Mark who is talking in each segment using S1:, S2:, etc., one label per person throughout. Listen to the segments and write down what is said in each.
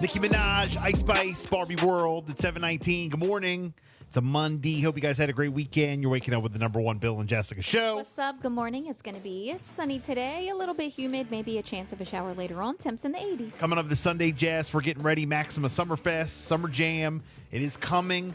S1: Nicki Minaj, Ice Spice, Barbie World at 7:19. Good morning. It's a Monday. Hope you guys had a great weekend. You're waking up with the number one Bill and Jessica show.
S2: What's up? Good morning. It's going to be sunny today, a little bit humid, maybe a chance of a shower later on. Temps in the 80s.
S1: Coming up this Sunday, Jess, we're getting ready. Maxima Summerfest, Summer Jam. It is coming.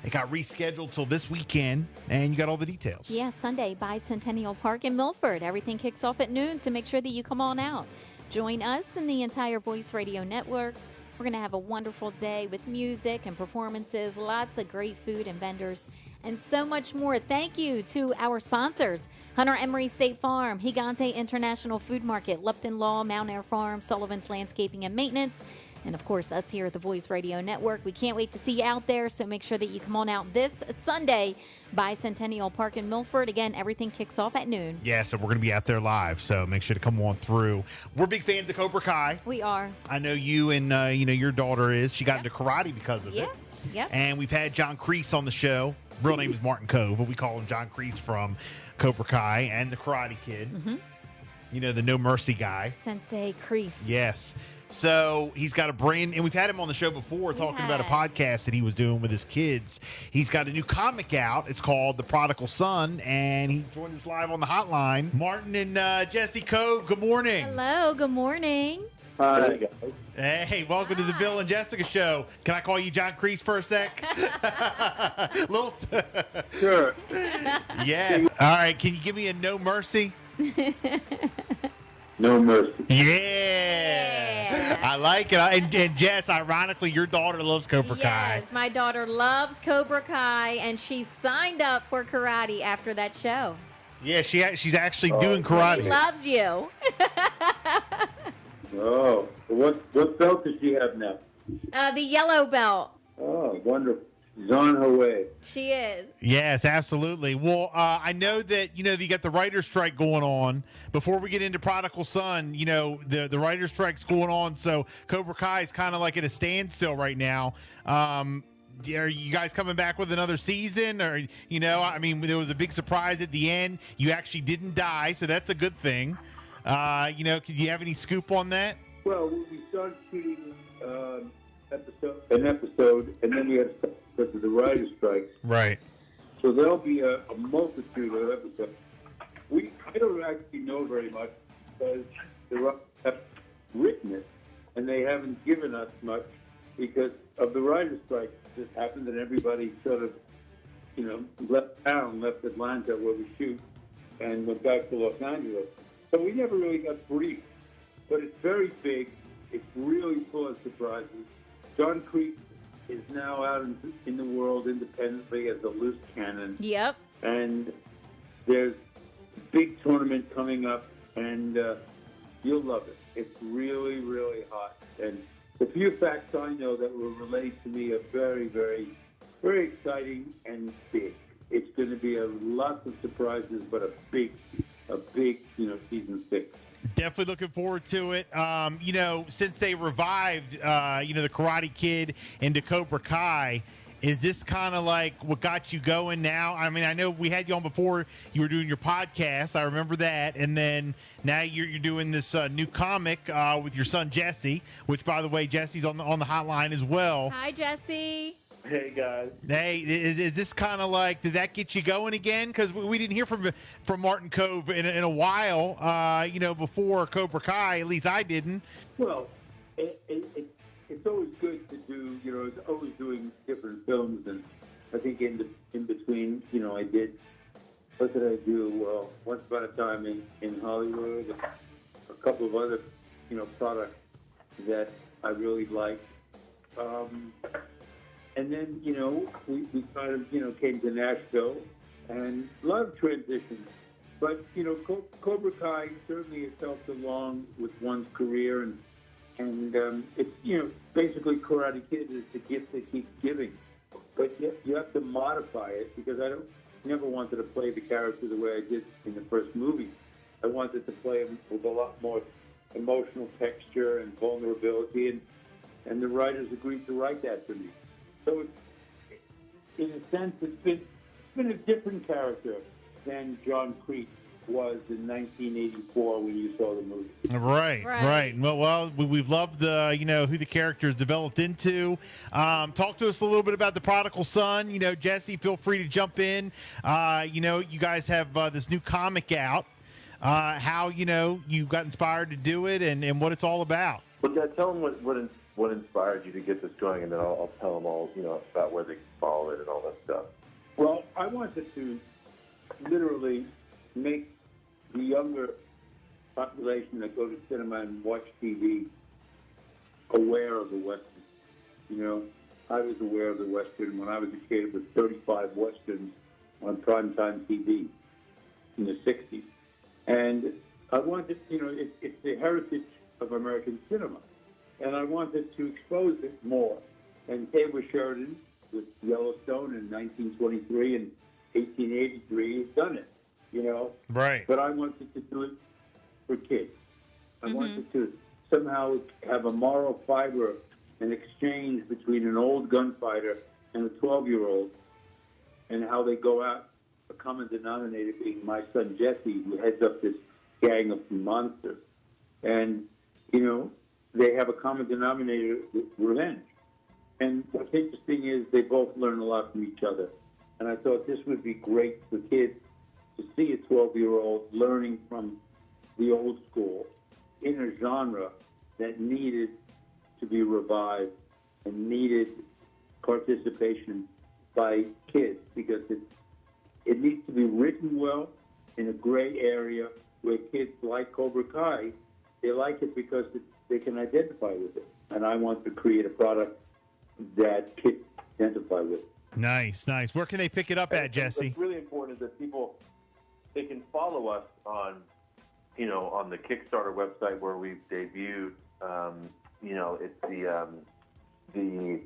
S1: It got rescheduled till this weekend, and you got all the details.
S2: Yeah, Sunday, Bicentennial Park in Milford. Everything kicks off at noon, so make sure that you come on out. Join us and the entire Voice Radio Network. We're going to have a wonderful day with music and performances, lots of great food and vendors, and so much more. Thank you to our sponsors, Hunter Emery State Farm, Gigante International Food Market, Lupton Law, Mount Air Farm, Sullivan's Landscaping and Maintenance, and of course, us here at the Voice Radio Network. We can't wait to see you out there, so make sure that you come on out this Sunday, Bicentennial Park in Milford. Again, everything kicks off at noon.
S1: Yeah, so we're going to be out there live, so make sure to come on through. We're big fans of Cobra Kai.
S2: We are.
S1: I know you and your daughter is. She got into karate because of it.
S2: Yeah.
S1: And we've had John Kreese on the show. Real name is Martin Kove, but we call him John Kreese from Cobra Kai and the Karate Kid. Mm-hmm. You know, the No Mercy guy.
S2: Sensei Kreese.
S1: Yes. So he's got a brand, and we've had him on the show before talking about a podcast that he was doing with his kids. He's got a new comic out. It's called The Prodigal Son, and he joined us live on the hotline. Martin and Jesse Kove, good morning.
S2: Hello, good morning.
S3: Hi, guys.
S1: Hey, welcome to the Bill and Jessica show. Can I call you John Kreese for a sec?
S3: Sure.
S1: Yes. All right. Can you give me a No Mercy?
S3: No Mercy.
S1: Yeah. I like it. And Jess, ironically, your daughter loves Cobra Kai.
S2: Yes, my daughter loves Cobra Kai, and she signed up for karate after that show.
S1: Yeah, she's actually doing karate.
S2: She loves you.
S3: Oh, what belt does she have now?
S2: The yellow belt.
S3: Oh, wonderful. She's on her way.
S2: She is.
S1: Yes, absolutely. Well, you got the writer's strike going on. Before we get into Prodigal Son, the writer's strike's going on, so Cobra Kai is kind of like at a standstill right now. Are you guys coming back with another season? Or, there was a big surprise at the end. You actually didn't die, so that's a good thing. Could you have any scoop on that?
S3: Well, we started shooting an episode, and then we had to stop because of the writer's strike.
S1: Right.
S3: So there'll be a multitude of episodes. I don't actually know very much because the writers have written it, and they haven't given us much because of the writer's strike. It just happened that everybody sort of, left town, left Atlanta where we shoot, and went back to Los Angeles. So we never really got briefed. But it's very big. It's really full of surprises. John Kreese is now out in the world independently as a loose cannon.
S2: Yep.
S3: And there's a big tournament coming up, and you'll love it. It's really, really hot. And the few facts I know that will relate to me are very, very, very exciting and big. It's going to be lots of surprises, but a big, season 6.
S1: Definitely looking forward to it. Since they revived, the Karate Kid into Cobra Kai, is this kind of like what got you going now? I mean, I know we had you on before. You were doing your podcast. I remember that. And then now you're doing this new comic with your son, Jesse, which, by the way, Jesse's on the hotline as well.
S2: Hi, Jesse.
S3: Hey, guys.
S1: Hey, is this kind of like, did that get you going again? Because we didn't hear from Martin Kove in a while, before Cobra Kai. At least I didn't.
S3: Well, it's always good to do, it's always doing different films. And I think in between, I did, what did I do? Well, Once Upon a Time in Hollywood, and a couple of other, products that I really liked. And then, we kind of, came to Nashville, and a lot of transitions. But, Cobra Kai certainly has helped along with one's career, and it's, basically Karate Kid is the gift that keeps giving. But you have to modify it, because I never wanted to play the character the way I did in the first movie. I wanted to play him with a lot more emotional texture and vulnerability, and the writers agreed to write that for me. So, in a sense, it's been a different character than John Kreese was in 1984 when you saw the movie.
S1: Right. Well, we've loved the, who the characters developed into. Talk to us a little bit about the Prodigal Son. Jesse, feel free to jump in. You guys have this new comic out. How you got inspired to do it and what it's all about.
S4: Well, yeah, tell them what inspired you to get this going, and then I'll tell them all about where they can follow it and all that stuff.
S3: Well, I wanted to literally make the younger population that go to cinema and watch TV aware of the Western. I was aware of the Western when I was a kid with 35 Westerns on primetime TV in the 60s. And I wanted, it's the heritage of American cinema. And I wanted to expose it more. And Taylor Sheridan with Yellowstone in 1923 and 1883 has done it,
S1: Right.
S3: But I wanted to do it for kids. I wanted to somehow have a moral fiber, an exchange between an old gunfighter and a 12-year-old, and how they go out, a common denominator being my son Jesse, who heads up this gang of monsters. And, they have a common denominator with revenge. And what's interesting is they both learn a lot from each other. And I thought this would be great for kids to see a 12-year-old learning from the old school in a genre that needed to be revived and needed participation by kids, because it needs to be written well in a gray area where kids like Cobra Kai, they like it because they can identify with it. And I want to create a product that kids identify with.
S1: Nice. Where can they pick it up at, Jesse?
S4: What's really important is that they can follow us on the Kickstarter website where we've debuted. It's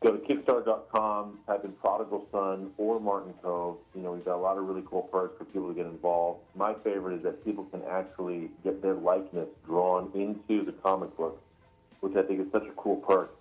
S4: go to Kickstarter.com, type in Prodigal Son or Martin Kove. We've got a lot of really cool perks for people to get involved. My favorite is that people can actually get their likeness drawn into the comic book, which I think is such a cool perk.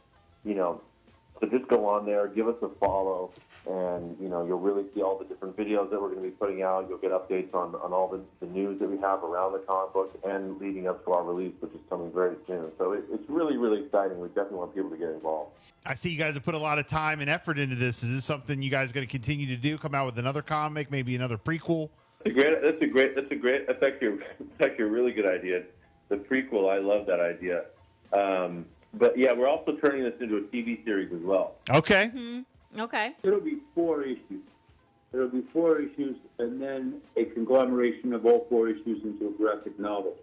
S4: So just go on there, give us a follow, and you'll really see all the different videos that we're going to be putting out. You'll get updates on all the news that we have around the comic book and leading up to our release, which is coming very soon. So it's really, really exciting. We definitely want people to get involved.
S1: I see you guys have put a lot of time and effort into this. Is this something you guys are going to continue to do? Come out with another comic, maybe another prequel?
S4: That's actually a really good idea. The prequel, I love that idea. But yeah, we're also turning this into a TV series as well.
S1: Okay.
S2: Okay.
S3: It'll be 4 issues. And then a conglomeration of all 4 issues into a graphic novel.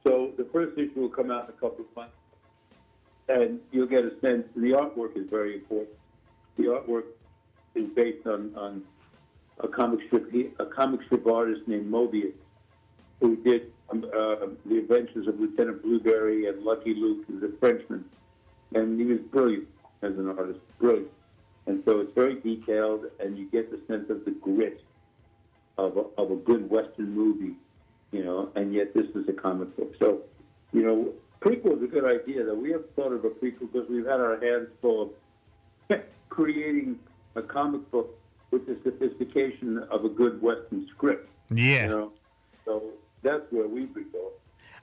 S3: So the first issue will come out in a couple of months, and you'll get a sense. The artwork is very important. The artwork is based on a comic strip artist named Mobius, who did the Adventures of Lieutenant Blueberry and Lucky Luke, who's a Frenchman. And he was brilliant as an artist, brilliant. And so it's very detailed, and you get the sense of the grit of a good Western movie, and yet this is a comic book. So, prequel is a good idea, though. We have thought of a prequel because we've had our hands full of creating a comic book with the sophistication of a good Western script.
S1: Yeah.
S3: So that's where we would go.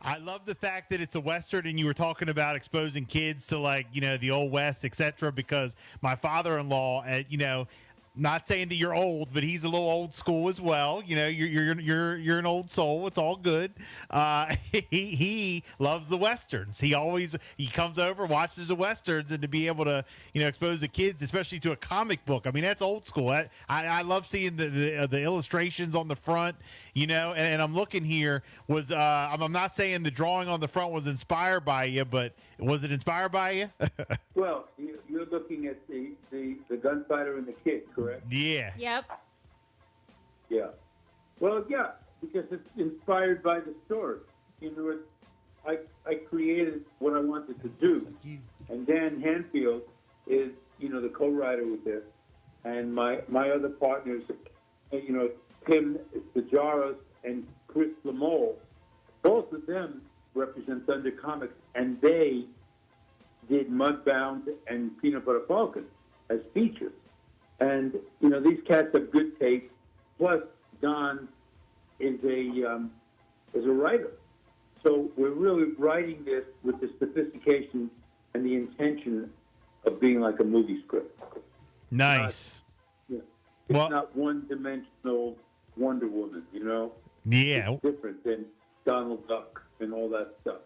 S1: I love the fact that it's a Western, and you were talking about exposing kids to the Old West, etc. Because my father-in-law, not saying that you're old, but he's a little old school as well. You're an old soul. It's all good. He loves the Westerns. He comes over, watches the Westerns, and to be able to expose the kids, especially to a comic book. I mean, that's old school. I love seeing the illustrations on the front. And I'm looking here. I'm not saying the drawing on the front was inspired by you, but was it inspired by you?
S3: Well, you're looking at the gunfighter and the kid, correct?
S1: Yeah.
S2: Yep.
S3: Yeah. Well, yeah, because it's inspired by the story. I created what I wanted to do, and Dan Hanfield is the co-writer with this, and my other partners, Tim Stajaros and Chris Lamole, both of them represent Thunder Comics, and they did Mudbound and Peanut Butter Falcon as features. And, these cats have good taste. Plus, Don is a writer. So we're really writing this with the sophistication and the intention of being like a movie script.
S1: Nice.
S3: It's
S1: Well-
S3: not one-dimensional Wonder Woman,
S1: Yeah.
S3: It's different than Donald Duck and all that stuff.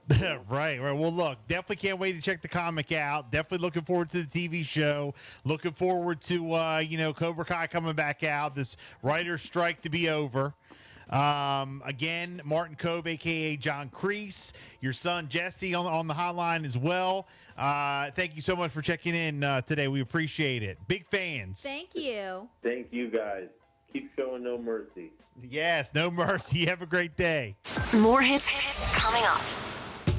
S1: Right. Well, look, definitely can't wait to check the comic out. Definitely looking forward to the TV show. Looking forward to Cobra Kai coming back out. This writer's strike to be over. Again, Martin Kove, aka John Kreese, your son Jesse on the hotline as well. Thank you so much for checking in today. We appreciate it. Big fans.
S2: Thank you.
S4: Thank you, guys. Keep showing no mercy.
S1: Yes, no mercy. Have a great day.
S5: More hits coming up.